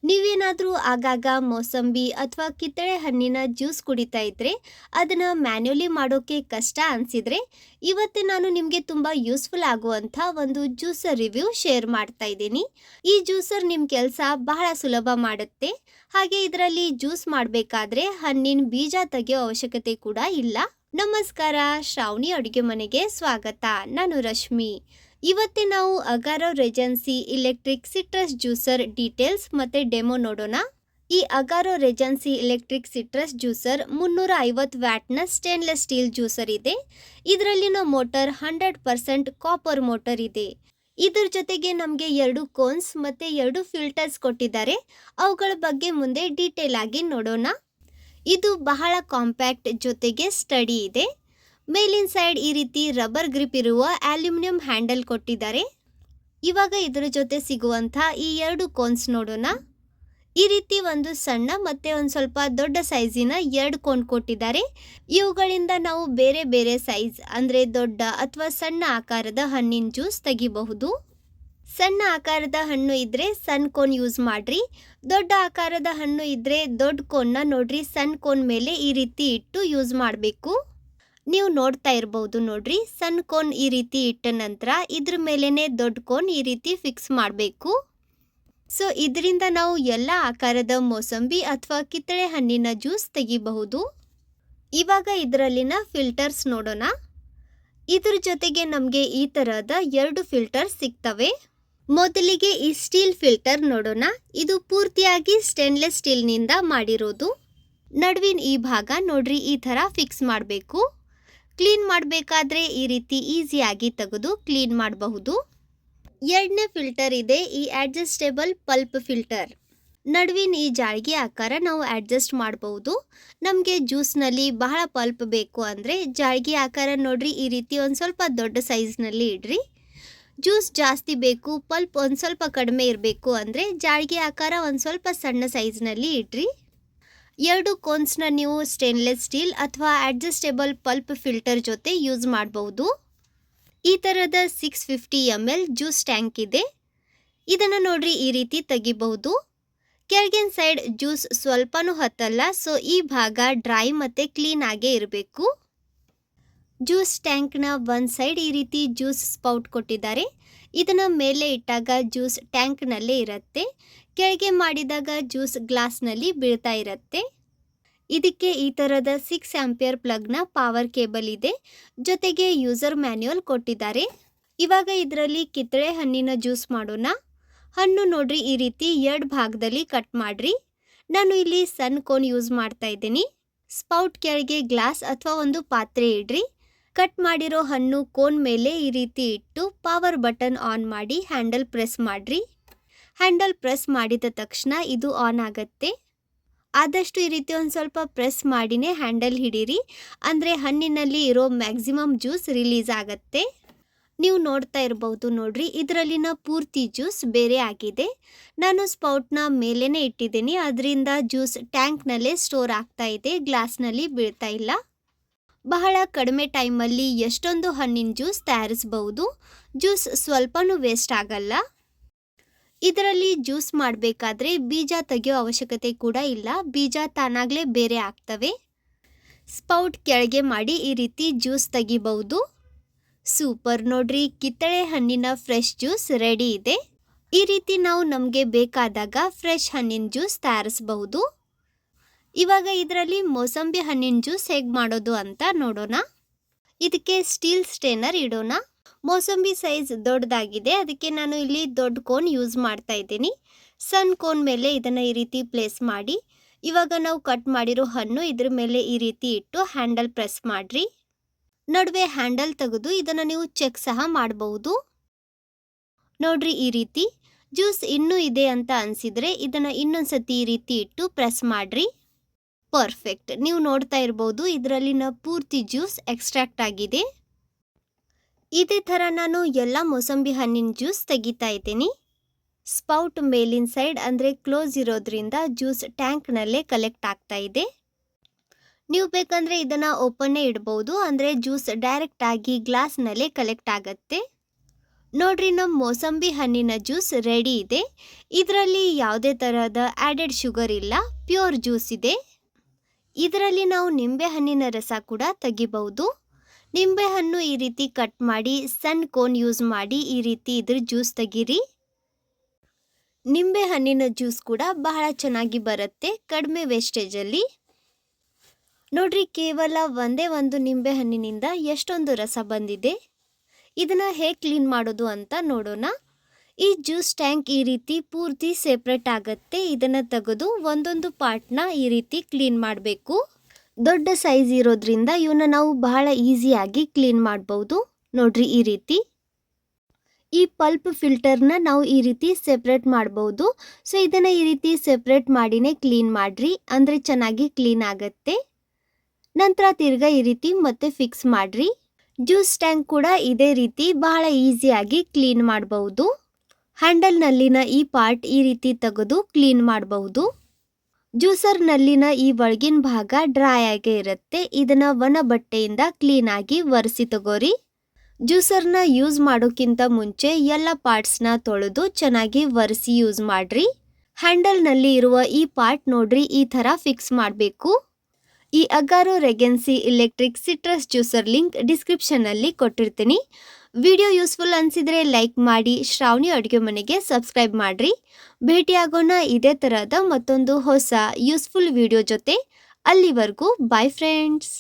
ನೀವೇನಾದರೂ ಆಗಾಗ ಮೋಸಂಬಿ ಅಥವಾ ಕಿತ್ತಳೆ ಹಣ್ಣಿನ ಜ್ಯೂಸ್ ಕುಡಿತಾ ಇದ್ರೆ ಅದನ್ನು ಮ್ಯಾನ್ಯುಲಿ ಮಾಡೋಕ್ಕೆ ಕಷ್ಟ ಅನಿಸಿದರೆ ಇವತ್ತೇ ನಾನು ನಿಮಗೆ ತುಂಬ ಯೂಸ್ಫುಲ್ ಆಗುವಂಥ ಒಂದು ಜ್ಯೂಸರ್ ರಿವ್ಯೂ ಶೇರ್ ಮಾಡ್ತಾ ಇದ್ದೀನಿ. ಈ ಜ್ಯೂಸರ್ ನಿಮ್ಮ ಕೆಲಸ ಬಹಳ ಸುಲಭ ಮಾಡುತ್ತೆ. ಹಾಗೆ ಇದರಲ್ಲಿ ಜ್ಯೂಸ್ ಮಾಡಬೇಕಾದ್ರೆ ಹಣ್ಣಿನ ಬೀಜ ತೆಗೆಯೋ ಅವಶ್ಯಕತೆ ಕೂಡ ಇಲ್ಲ. ನಮಸ್ಕಾರ, ಶ್ರಾವಣಿ ಅಡುಗೆ ಮನೆಗೆ ಸ್ವಾಗತ. ನಾನು ರಶ್ಮಿ. ಇವತ್ತೇ ನಾವು Agaro Regency electric citrus juicer details ಮತ್ತು ಡೆಮೋ ನೋಡೋಣ. ಈ Agaro Regency electric citrus juicer 350 ವ್ಯಾಟ್ನ ಸ್ಟೇನ್ಲೆಸ್ ಸ್ಟೀಲ್ ಜ್ಯೂಸರ್ ಇದೆ. ಇದರಲ್ಲಿನ ಮೋಟರ್ 100% ಕಾಪರ್ ಮೋಟರ್ ಇದೆ. ಇದ್ರ ಜೊತೆಗೆ ನಮಗೆ 2 ಕೋನ್ಸ್ ಮತ್ತು 2 ಫಿಲ್ಟರ್ಸ್ ಕೊಟ್ಟಿದ್ದಾರೆ. ಅವುಗಳ ಬಗ್ಗೆ ಮುಂದೆ ಡೀಟೇಲ್ ಆಗಿ ನೋಡೋಣ. ಇದು ಬಹಳ ಕಾಂಪ್ಯಾಕ್ಟ್ ಜೊತೆಗೆ ಸ್ಟಡಿ ಇದೆ. ಮೇಲಿನ ಸೈಡ್ ಈ ರೀತಿ ರಬ್ಬರ್ ಗ್ರಿಪ್ ಇರುವ ಅಲ್ಯೂಮಿನಿಯಂ ಹ್ಯಾಂಡಲ್ ಕೊಟ್ಟಿದ್ದಾರೆ. ಇವಾಗ ಇದರ ಜೊತೆ ಸಿಗುವಂಥ ಈ 2 ಕೋನ್ಸ್ ನೋಡೋಣ. ಈ ರೀತಿ ಒಂದು ಸಣ್ಣ ಮತ್ತು ಒಂದು ಸ್ವಲ್ಪ ದೊಡ್ಡ ಸೈಜಿನ 2 ಕೋನ್ ಕೊಟ್ಟಿದ್ದಾರೆ. ಇವುಗಳಿಂದ ನಾವು ಬೇರೆ ಬೇರೆ ಸೈಜ್ ಅಂದರೆ ದೊಡ್ಡ ಅಥವಾ ಸಣ್ಣ ಆಕಾರದ ಹಣ್ಣಿನ ಜ್ಯೂಸ್ ತೆಗಿಬಹುದು. ಸಣ್ಣ ಆಕಾರದ ಹಣ್ಣು ಇದ್ದರೆ ಸಣ್ಣ ಕೋನ್ ಯೂಸ್ ಮಾಡಿರಿ. ದೊಡ್ಡ ಆಕಾರದ ಹಣ್ಣು ಇದ್ದರೆ ದೊಡ್ಡ ಕೋನ್ನ ನೋಡ್ರಿ ಸಣ್ಣ ಕೋನ್ ಮೇಲೆ ಈ ರೀತಿ ಇಟ್ಟು ಯೂಸ್ ಮಾಡಬೇಕು. ನೀವು ನೋಡ್ತಾ ಇರ್ಬೋದು ನೋಡ್ರಿ, ಸಣ್ಣ ಕೋನ್ ಈ ರೀತಿ ಇಟ್ಟ ನಂತರ ಇದ್ರ ಮೇಲೇ ದೊಡ್ಡ ಕೋನ್ ಈ ರೀತಿ ಫಿಕ್ಸ್ ಮಾಡಬೇಕು. ಸೊ ಇದರಿಂದ ನಾವು ಎಲ್ಲ ಆಕಾರದ ಮೋಸಂಬಿ ಅಥವಾ ಕಿತ್ತಳೆ ಹಣ್ಣಿನ ಜ್ಯೂಸ್ ತೆಗಿಬಹುದು. ಇವಾಗ ಇದರಲ್ಲಿನ ಫಿಲ್ಟರ್ಸ್ ನೋಡೋಣ. ಇದ್ರ ಜೊತೆಗೆ ನಮಗೆ ಈ ಥರದ 2 ಫಿಲ್ಟರ್ಸ್ ಸಿಗ್ತವೆ. ಮೊದಲಿಗೆ ಈ ಸ್ಟೀಲ್ ಫಿಲ್ಟರ್ ನೋಡೋಣ. ಇದು ಪೂರ್ತಿಯಾಗಿ ಸ್ಟೇನ್ಲೆಸ್ ಸ್ಟೀಲ್ನಿಂದ ಮಾಡಿರೋದು. ನಡುವಿನ ಈ ಭಾಗ ನೋಡ್ರಿ ಈ ಥರ ಫಿಕ್ಸ್ ಮಾಡಬೇಕು. ಕ್ಲೀನ್ ಮಾಡಬೇಕಾದ್ರೆ ಈ ರೀತಿ ಈಸಿಯಾಗಿ ತೆಗೆದು ಕ್ಲೀನ್ ಮಾಡಬಹುದು. ಎರಡನೇ ಫಿಲ್ಟರ್ ಇದೆ ಈ ಅಡ್ಜಸ್ಟೇಬಲ್ ಪಲ್ಪ್ ಫಿಲ್ಟರ್. ನಡುವಿನ ಈ ಜಾಳಿಗೆ ಆಕಾರ ನಾವು ಅಡ್ಜಸ್ಟ್ ಮಾಡಬಹುದು. ನಮಗೆ ಜ್ಯೂಸ್ನಲ್ಲಿ ಬಹಳ ಪಲ್ಪ್ ಬೇಕು ಅಂದರೆ ಜಾಳಿಗೆ ಆಕಾರ ನೋಡ್ರಿ ಈ ರೀತಿ ಒಂದು ಸ್ವಲ್ಪ ದೊಡ್ಡ ಸೈಜ್ನಲ್ಲಿ ಇಡ್ರಿ. ಜ್ಯೂಸ್ ಜಾಸ್ತಿ ಬೇಕು, ಪಲ್ಪ್ ಒಂದು ಸ್ವಲ್ಪ ಕಡಿಮೆ ಇರಬೇಕು ಅಂದರೆ ಜಾಳಿಗೆ ಆಕಾರ ಒಂದು ಸ್ವಲ್ಪ ಸಣ್ಣ ಸೈಜ್ನಲ್ಲಿ ಇಡ್ರಿ. 2 ಕೋನ್ಸ್ನ ನೀವು ಸ್ಟೇನ್ಲೆಸ್ ಸ್ಟೀಲ್ ಅಥವಾ ಅಡ್ಜಸ್ಟೇಬಲ್ ಪಲ್ಪ್ ಫಿಲ್ಟರ್ ಜೊತೆ ಯೂಸ್ ಮಾಡಬಹುದು. ಈ ಥರದ 650 ml ಜ್ಯೂಸ್ ಟ್ಯಾಂಕ್ ಇದೆ. ಇದನ್ನು ನೋಡ್ರಿ ಈ ರೀತಿ ತೆಗಿಬಹುದು. ಕೆಳಗಿನ ಸೈಡ್ ಜ್ಯೂಸ್ ಸ್ವಲ್ಪನೂ ಹತ್ತಲ್ಲ, ಸೊ ಈ ಭಾಗ ಡ್ರೈ ಮತ್ತು ಕ್ಲೀನ್ ಆಗೇ ಇರಬೇಕು. ಜ್ಯೂಸ್ ಟ್ಯಾಂಕ್ನ ಒಂದು ಸೈಡ್ ಈ ರೀತಿ ಜ್ಯೂಸ್ ಸ್ಪೌಟ್ ಕೊಟ್ಟಿದ್ದಾರೆ. ಇದನ್ನು ಮೇಲೆ ಇಟ್ಟಾಗ ಜ್ಯೂಸ್ ಟ್ಯಾಂಕ್ನಲ್ಲೇ ಇರುತ್ತೆ. ಕೆಳಗೆ ಮಾಡಿದಾಗ ಜ್ಯೂಸ್ ಗ್ಲಾಸ್ನಲ್ಲಿ ಬೀಳ್ತಾ ಇರುತ್ತೆ. ಇದಕ್ಕೆ ಈ ಥರದ 6 ಆಂಪಿಯರ್ ಪ್ಲಗ್ನ ಪವರ್ ಕೇಬಲ್ ಇದೆ. ಜೊತೆಗೆ ಯೂಸರ್ ಮ್ಯಾನ್ಯುಯಲ್ ಕೊಟ್ಟಿದ್ದಾರೆ. ಇವಾಗ ಇದರಲ್ಲಿ ಕಿತ್ತಳೆ ಹಣ್ಣಿನ ಜ್ಯೂಸ್ ಮಾಡೋಣ. ಹಣ್ಣು ನೋಡ್ರಿ ಈ ರೀತಿ 2 ಭಾಗದಲ್ಲಿ ಕಟ್ ಮಾಡಿರಿ. ನಾನು ಇಲ್ಲಿ ಸಣ್ಣ ಕೋನ್ ಯೂಸ್ ಮಾಡ್ತಾ ಇದ್ದೀನಿ. ಸ್ಪೌಟ್ ಕೆಳಗೆ ಗ್ಲಾಸ್ ಅಥವಾ ಒಂದು ಪಾತ್ರೆ ಇಡ್ರಿ. ಕಟ್ ಮಾಡಿರೋ ಹಣ್ಣು ಕೋನ್ ಮೇಲೆ ಈ ರೀತಿ ಇಟ್ಟು ಪವರ್ ಬಟನ್ ಆನ್ ಮಾಡಿ ಹ್ಯಾಂಡಲ್ ಪ್ರೆಸ್ ಮಾಡಿರಿ. ಹ್ಯಾಂಡಲ್ ಪ್ರೆಸ್ ಮಾಡಿದ ತಕ್ಷಣ ಇದು ಆನ್ ಆಗುತ್ತೆ. ಆದಷ್ಟು ಈ ರೀತಿ ಒಂದು ಸ್ವಲ್ಪ ಪ್ರೆಸ್ ಮಾಡಿನೇ ಹ್ಯಾಂಡಲ್ ಹಿಡೀರಿ, ಅಂದರೆ ಹಣ್ಣಿನಲ್ಲಿ ಇರೋ ಮ್ಯಾಕ್ಸಿಮಮ್ ಜ್ಯೂಸ್ ರಿಲೀಸ್ ಆಗುತ್ತೆ. ನೀವು ನೋಡ್ತಾ ಇರಬಹುದು ನೋಡ್ರಿ, ಇದರಲ್ಲಿನ ಪೂರ್ತಿ ಜ್ಯೂಸ್ ಬೇರೆ ಆಗಿದೆ. ನಾನು ಸ್ಪೌಟ್ನ ಮೇಲೇ ಇಟ್ಟಿದ್ದೀನಿ, ಅದರಿಂದ ಜ್ಯೂಸ್ ಟ್ಯಾಂಕ್ನಲ್ಲೇ ಸ್ಟೋರ್ ಆಗ್ತಾ ಇದೆ, ಗ್ಲಾಸ್ನಲ್ಲಿ ಬೀಳ್ತಾ ಇಲ್ಲ. ಬಹಳ ಕಡಿಮೆ ಟೈಮಲ್ಲಿ ಎಷ್ಟೊಂದು ಹಣ್ಣಿನ ಜ್ಯೂಸ್ ತಯಾರಿಸಬಹುದು. ಜ್ಯೂಸ್ ಸ್ವಲ್ಪನೂ ವೇಸ್ಟ್ ಆಗಲ್ಲ. ಇದರಲ್ಲಿ ಜ್ಯೂಸ್ ಮಾಡಬೇಕಾದ್ರೆ ಬೀಜ ತೆಗೆಯೋ ಅವಶ್ಯಕತೆ ಕೂಡ ಇಲ್ಲ, ಬೀಜ ತಾನಾಗಲೇ ಬೇರೆ ಆಗ್ತವೆ. ಸ್ಪೌಟ್ ಕೆಳಗೆ ಮಾಡಿ ಈ ರೀತಿ ಜ್ಯೂಸ್ ತೆಗಿಬಹುದು. ಸೂಪರ್ ನೋಡ್ರಿ, ಕಿತ್ತಳೆ ಹಣ್ಣಿನ ಫ್ರೆಶ್ ಜ್ಯೂಸ್ ರೆಡಿ ಇದೆ. ಈ ರೀತಿ ನಾವು ನಮಗೆ ಬೇಕಾದಾಗ ಫ್ರೆಶ್ ಹಣ್ಣಿನ ಜ್ಯೂಸ್ ತಯಾರಿಸಬಹುದು. ಇವಾಗ ಇದರಲ್ಲಿ ಮೋಸಂಬಿ ಹಣ್ಣಿನ ಜ್ಯೂಸ್ ಹೇಗೆ ಮಾಡೋದು ಅಂತ ನೋಡೋಣ. ಇದಕ್ಕೆ ಸ್ಟೀಲ್ ಸ್ಟೇನರ್ ಇಡೋಣ. ಮೋಸಂಬಿ ಸೈಜ್ ದೊಡ್ಡದಾಗಿದೆ, ಅದಕ್ಕೆ ನಾನು ಇಲ್ಲಿ ದೊಡ್ಡ ಕೋನ್ ಯೂಸ್ ಮಾಡ್ತಾ ಇದ್ದೀನಿ. ಸಣ್ಣ ಕೋನ್ ಮೇಲೆ ಇದನ್ನು ಈ ರೀತಿ ಪ್ಲೇಸ್ ಮಾಡಿ ಇವಾಗ ನಾವು ಕಟ್ ಮಾಡಿರೋ ಹಣ್ಣು ಇದ್ರ ಮೇಲೆ ಈ ರೀತಿ ಇಟ್ಟು ಹ್ಯಾಂಡಲ್ ಪ್ರೆಸ್ ಮಾಡಿರಿ. ನಡುವೆ ಹ್ಯಾಂಡಲ್ ತೆಗೆದು ಇದನ್ನು ನೀವು ಚೆಕ್ ಸಹ ಮಾಡಬಹುದು. ನೋಡ್ರಿ ಈ ರೀತಿ ಜ್ಯೂಸ್ ಇನ್ನೂ ಇದೆ ಅಂತ ಅನಿಸಿದರೆ ಇದನ್ನು ಇನ್ನೊಂದ್ಸತಿ ಈ ರೀತಿ ಇಟ್ಟು ಪ್ರೆಸ್ ಮಾಡಿರಿ. ಪರ್ಫೆಕ್ಟ್. ನೀವು ನೋಡ್ತಾ ಇರ್ಬೋದು ಇದರಲ್ಲಿನ ಪೂರ್ತಿ ಜ್ಯೂಸ್ ಎಕ್ಸ್ಟ್ರಾಕ್ಟ್ ಆಗಿದೆ. ಇದೇ ಥರ ನಾನು ಎಲ್ಲ ಮೋಸಂಬಿ ಹಣ್ಣಿನ ಜ್ಯೂಸ್ ತೆಗಿತಾ ಇದ್ದೀನಿ. ಸ್ಪೌಟ್ ಮೇಲಿನ ಸೈಡ್ ಅಂದರೆ ಕ್ಲೋಸ್ ಇರೋದ್ರಿಂದ ಜ್ಯೂಸ್ ಟ್ಯಾಂಕ್ನಲ್ಲೇ ಕಲೆಕ್ಟ್ ಆಗ್ತಾ ಇದೆ. ನೀವು ಬೇಕಂದರೆ ಇದನ್ನು ಓಪನ್ನೇ ಇಡ್ಬೋದು, ಅಂದರೆ ಜ್ಯೂಸ್ ಡೈರೆಕ್ಟ್ ಆಗಿ ಗ್ಲಾಸ್ನಲ್ಲೇ ಕಲೆಕ್ಟ್ ಆಗುತ್ತೆ. ನೋಡ್ರಿ, ನಮ್ಮ ಮೋಸಂಬಿ ಹಣ್ಣಿನ ಜ್ಯೂಸ್ ರೆಡಿ ಇದೆ. ಇದರಲ್ಲಿ ಯಾವುದೇ ತರಹದ ಆ್ಯಡೆಡ್ ಶುಗರ್ ಇಲ್ಲ, ಪ್ಯೂರ್ ಜ್ಯೂಸ್ ಇದೆ. ಇದರಲ್ಲಿ ನಾವು ನಿಂಬೆ ಹಣ್ಣಿನ ರಸ ಕೂಡ ತೆಗಿಬಹುದು. ನಿಂಬೆ ಹಣ್ಣು ಈ ರೀತಿ ಕಟ್ ಮಾಡಿ ಸಣ್ಣ ಕೋನ್ ಯೂಸ್ ಮಾಡಿ ಈ ರೀತಿ ಇದ್ರ ಜ್ಯೂಸ್ ತೆಗೀರಿ. ನಿಂಬೆ ಹಣ್ಣಿನ ಜ್ಯೂಸ್ ಕೂಡ ಬಹಳ ಚೆನ್ನಾಗಿ ಬರುತ್ತೆ ಕಡಿಮೆ ವೇಸ್ಟೇಜಲ್ಲಿ. ನೋಡ್ರಿ, ಕೇವಲ ಒಂದೇ ಒಂದು ನಿಂಬೆ ಹಣ್ಣಿನಿಂದ ಎಷ್ಟೊಂದು ರಸ ಬಂದಿದೆ. ಇದನ್ನ ಹೇಗೆ ಕ್ಲೀನ್ ಮಾಡೋದು ಅಂತ ನೋಡೋಣ. ಈ ಜ್ಯೂಸ್ ಟ್ಯಾಂಕ್ ಈ ರೀತಿ ಪೂರ್ತಿ ಸೆಪ್ರೇಟ್ ಆಗುತ್ತೆ. ಇದನ್ನ ತೆಗೆದು ಒಂದೊಂದು ಪಾರ್ಟ್ನ ಈ ರೀತಿ ಕ್ಲೀನ್ ಮಾಡಬೇಕು. ದೊಡ್ಡ ಸೈಜ್ ಇರೋದ್ರಿಂದ ಇವನ್ನ ನಾವು ಬಹಳ ಈಸಿಯಾಗಿ ಕ್ಲೀನ್ ಮಾಡಬಹುದು. ನೋಡ್ರಿ, ಈ ರೀತಿ ಈ ಪಲ್ಪ್ ಫಿಲ್ಟರ್ನ ನಾವು ಈ ರೀತಿ ಸೆಪ್ರೇಟ್ ಮಾಡಬಹುದು. ಸೊ ಇದನ್ನ ಈ ರೀತಿ ಸೆಪ್ರೇಟ್ ಮಾಡಿನೇ ಕ್ಲೀನ್ ಮಾಡ್ರಿ, ಅಂದ್ರೆ ಚೆನ್ನಾಗಿ ಕ್ಲೀನ್ ಆಗತ್ತೆ. ನಂತರ ತಿರ್ಗಾ ಈ ರೀತಿ ಮತ್ತೆ ಫಿಕ್ಸ್ ಮಾಡ್ರಿ. ಜ್ಯೂಸ್ ಟ್ಯಾಂಕ್ ಕೂಡ ಇದೇ ರೀತಿ ಬಹಳ ಈಸಿಯಾಗಿ ಕ್ಲೀನ್ ಮಾಡಬಹುದು. ಹ್ಯಾಂಡಲ್ನಲ್ಲಿನ ಈ ಪಾರ್ಟ್ ಈ ರೀತಿ ತೆಗೆದು ಕ್ಲೀನ್ ಮಾಡಬಹುದು. ಜ್ಯೂಸರ್ನಲ್ಲಿನ ಈ ಒಳಗಿನ ಭಾಗ ಡ್ರೈ ಆಗೇ ಇರುತ್ತೆ. ಇದನ್ನ ಒಣ ಬಟ್ಟೆಯಿಂದ ಕ್ಲೀನ್ ಆಗಿ ಒರೆಸಿ ತಗೋರಿ. ಜ್ಯೂಸರ್ನ ಯೂಸ್ ಮಾಡೋಕ್ಕಿಂತ ಮುಂಚೆ ಎಲ್ಲ ಪಾರ್ಟ್ಸ್ನ ತೊಳೆದು ಚೆನ್ನಾಗಿ ಒರೆಸಿ ಯೂಸ್ ಮಾಡ್ರಿ. ಹ್ಯಾಂಡಲ್ನಲ್ಲಿ ಇರುವ ಈ ಪಾರ್ಟ್ ನೋಡ್ರಿ ಈ ಥರ ಫಿಕ್ಸ್ ಮಾಡಬೇಕು. ಈ Agaro Regency electric citrus juicer link ಡಿಸ್ಕ್ರಿಪ್ಷನ್ನಲ್ಲಿ ಕೊಟ್ಟಿರ್ತೀನಿ. ವಿಡಿಯೋ ಯೂಸ್ಫುಲ್ ಅನಿಸಿದರೆ ಲೈಕ್ ಮಾಡಿ, ಶ್ರಾವಣಿ ಅಡುಗೆ ಮನೆಗೆ ಸಬ್ಸ್ಕ್ರೈಬ್ ಮಾಡಿರಿ. ಭೇಟಿಯಾಗೋಣ ಇದೇ ಥರದ ಮತ್ತೊಂದು ಹೊಸ ಯೂಸ್ಫುಲ್ ವಿಡಿಯೋ ಜೊತೆ. ಅಲ್ಲಿವರೆಗೂ ಬಾಯ್ ಫ್ರೆಂಡ್ಸ್.